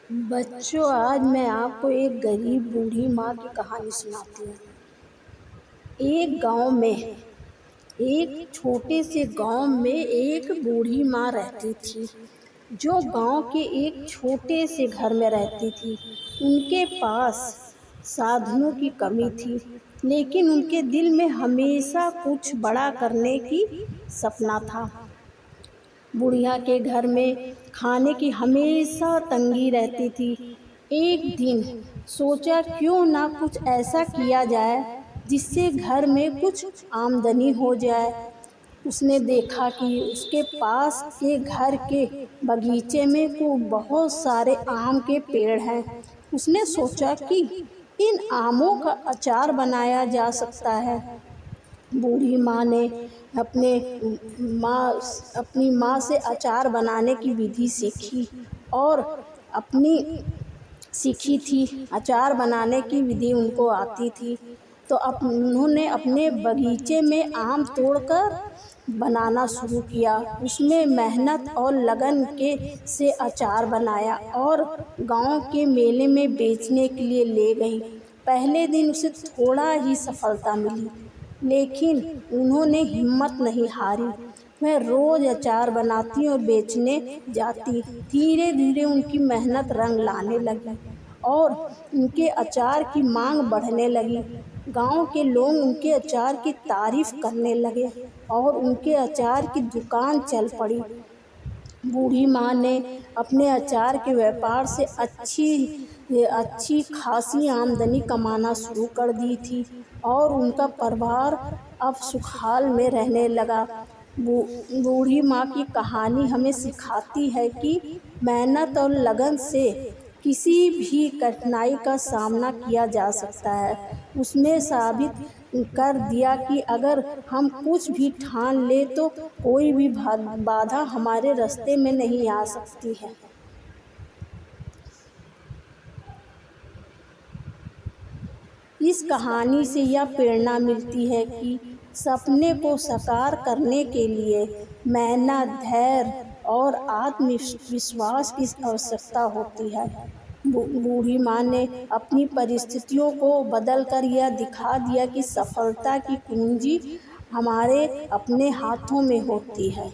बच्चों, आज मैं आपको एक गरीब बूढ़ी माँ की कहानी सुनाती हूँ। एक गांव में, एक छोटे से गांव में एक बूढ़ी माँ रहती थी, जो गांव के एक छोटे से घर में रहती थी। उनके पास साधनों की कमी थी, लेकिन उनके दिल में हमेशा कुछ बड़ा करने की सपना था। बुढ़िया के घर में खाने की हमेशा तंगी रहती थी। एक दिन सोचा क्यों ना कुछ ऐसा किया जाए जिससे घर में कुछ आमदनी हो जाए। उसने देखा कि उसके पास के घर के बगीचे में को बहुत सारे आम के पेड़ हैं। उसने सोचा कि इन आमों का अचार बनाया जा सकता है। बूढ़ी माँ ने अपने माँ अपनी माँ से अचार बनाने की विधि सीखी और अपनी सीखी थी। अचार बनाने की विधि उनको आती थी, तो उन्होंने अपने बगीचे में आम तोड़कर बनाना शुरू किया। उसमें मेहनत और लगन के से अचार बनाया और गांव के मेले में बेचने के लिए ले गई। पहले दिन उसे थोड़ा ही सफलता मिली, लेकिन उन्होंने हिम्मत नहीं हारी। वह रोज अचार बनाती और बेचने जाती। धीरे धीरे उनकी मेहनत रंग लाने लगी और उनके अचार की मांग बढ़ने लगी। गांव के लोग उनके अचार की तारीफ करने लगे और उनके अचार की दुकान चल पड़ी। बूढ़ी माँ ने अपने अचार के व्यापार से अच्छी खासी आमदनी कमाना शुरू कर दी थी और उनका परिवार अब सुखाल में रहने लगा। बूढ़ी माँ की कहानी हमें सिखाती है कि मेहनत और लगन से किसी भी कठिनाई का सामना किया जा सकता है। उसने साबित कर दिया कि अगर हम कुछ भी ठान ले तो कोई भी बाधा हमारे रास्ते में नहीं आ सकती है। इस कहानी से यह प्रेरणा मिलती है कि सपने को साकार करने के लिए मेहनत, धैर्य और आत्मविश्वास की आवश्यकता होती है। बूढ़ी माँ ने अपनी परिस्थितियों को बदलकर यह दिखा दिया कि सफलता की कुंजी हमारे अपने हाथों में होती है।